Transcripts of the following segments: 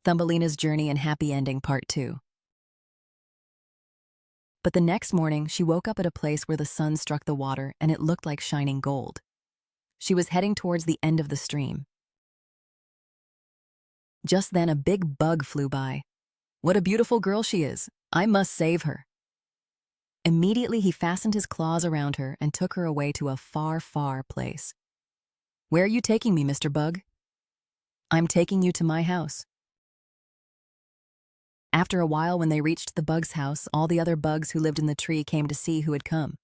Thumbelina's Journey and Happy Ending Part 2. But the next morning, she woke up at a place where the sun struck the water and it looked like shining gold. She was heading towards the end of the stream. Just then, a big bug flew by. What a beautiful girl she is! I must save her. Immediately, he fastened his claws around her and took her away to a far, far place. Where are you taking me, Mr. Bug? I'm taking you to my house. After a while, when they reached the bug's house, all the other bugs who lived in the tree came to see who had come.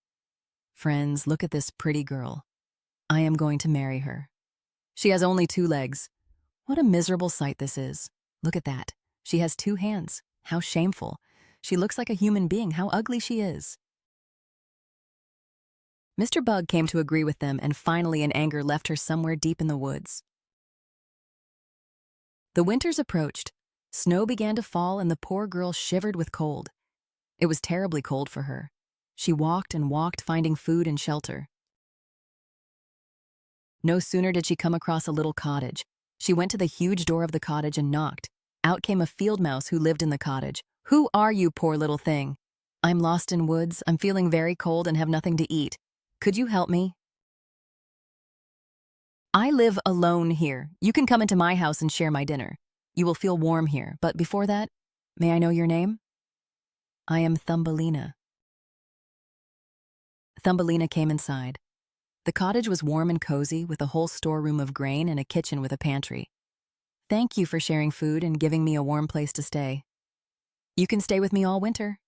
Friends, look at this pretty girl. I am going to marry her. She has only 2 legs. What a miserable sight this is. Look at that. She has 2 hands. How shameful. She looks like a human being. How ugly she is. Mr. Bug came to agree with them and finally in anger left her somewhere deep in the woods. The winters approached. Snow began to fall and the poor girl shivered with cold. It was terribly cold for her. She walked and walked, finding food and shelter. No sooner did she come across a little cottage. She went to the huge door of the cottage and knocked. Out came a field mouse who lived in the cottage. Who are you, poor little thing? I'm lost in woods. I'm feeling very cold and have nothing to eat. Could you help me? I live alone here. You can come into my house and share my dinner. You will feel warm here, but before that, may I know your name? I am Thumbelina. Thumbelina came inside. The cottage was warm and cozy, with a whole storeroom of grain and a kitchen with a pantry. Thank you for sharing food and giving me a warm place to stay. You can stay with me all winter.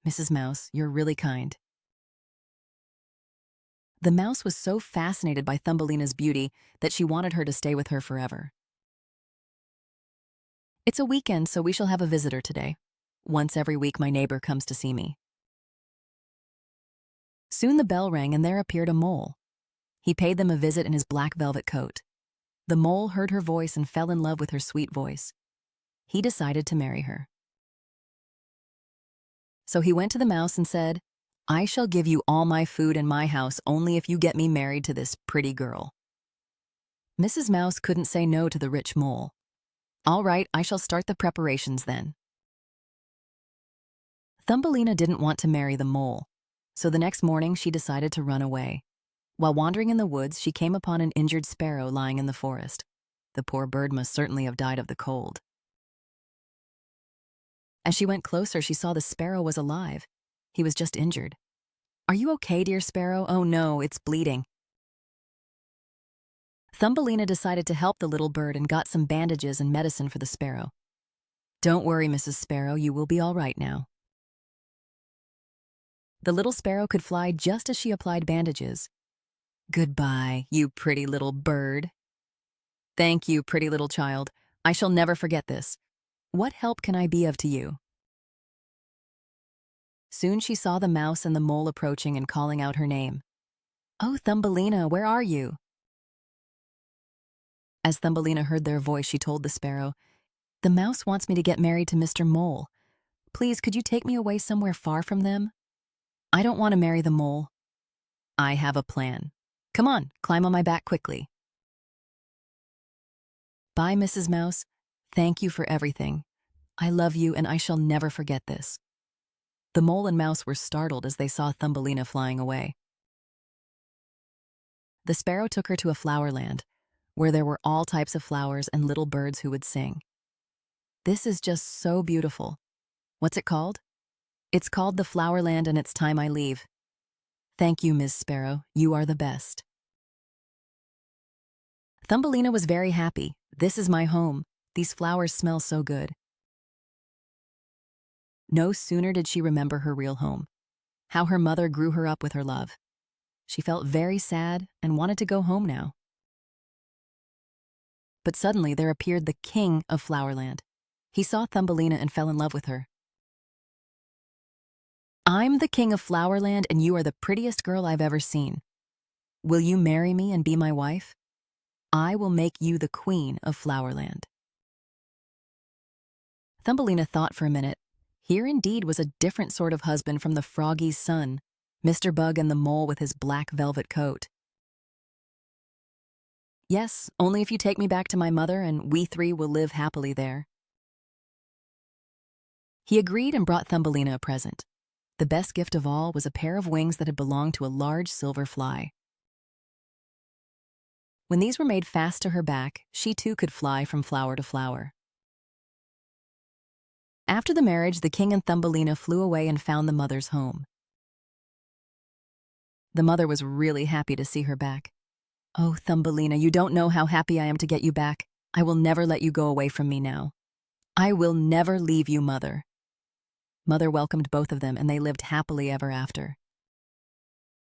Mrs. Mouse, you're really kind. The mouse was so fascinated by Thumbelina's beauty that she wanted her to stay with her forever. It's a weekend, so we shall have a visitor today. Once every week, my neighbor comes to see me. Soon the bell rang and there appeared a mole. He paid them a visit in his black velvet coat. The mole heard her voice and fell in love with her sweet voice. He decided to marry her. So he went to the mouse and said, I shall give you all my food and my house only if you get me married to this pretty girl. Mrs. Mouse couldn't say no to the rich mole. All right, I shall start the preparations then. Thumbelina didn't want to marry the mole, so the next morning she decided to run away. While wandering in the woods, she came upon an injured sparrow lying in the forest. The poor bird must certainly have died of the cold. As she went closer, she saw the sparrow was alive. He was just injured. Are you okay, dear sparrow? Oh no, it's bleeding. Thumbelina decided to help the little bird and got some bandages and medicine for the sparrow. Don't worry, Mrs. Sparrow, you will be all right now. The little sparrow could fly just as she applied bandages. Goodbye, you pretty little bird. Thank you, pretty little child. I shall never forget this. What help can I be of to you? Soon she saw the mouse and the mole approaching and calling out her name. Oh, Thumbelina, where are you? As Thumbelina heard their voice, she told the sparrow, The mouse wants me to get married to Mr. Mole. Please, could you take me away somewhere far from them? I don't want to marry the mole. I have a plan. Come on, climb on my back quickly. Bye, Mrs. Mouse. Thank you for everything. I love you and I shall never forget this. The mole and mouse were startled as they saw Thumbelina flying away. The sparrow took her to a flower land, where there were all types of flowers and little birds who would sing. This is just so beautiful. What's it called? It's called the Flower Land and it's time I leave. Thank you, Ms. Sparrow. You are the best. Thumbelina was very happy. This is my home. These flowers smell so good. No sooner did she remember her real home, how her mother grew her up with her love. She felt very sad and wanted to go home now. But suddenly there appeared the king of Flowerland. He saw Thumbelina and fell in love with her. I'm the king of Flowerland and you are the prettiest girl I've ever seen. Will you marry me and be my wife? I will make you the queen of Flowerland. Thumbelina thought for a minute. Here indeed was a different sort of husband from the froggy's son, Mr. Bug and the mole with his black velvet coat. Yes, only if you take me back to my mother and we 3 will live happily there. He agreed and brought Thumbelina a present. The best gift of all was a pair of wings that had belonged to a large silver fly. When these were made fast to her back, she too could fly from flower to flower. After the marriage, the king and Thumbelina flew away and found the mother's home. The mother was really happy to see her back. "Oh, Thumbelina, you don't know how happy I am to get you back. I will never let you go away from me now. I will never leave you, Mother." Mother welcomed both of them, and they lived happily ever after.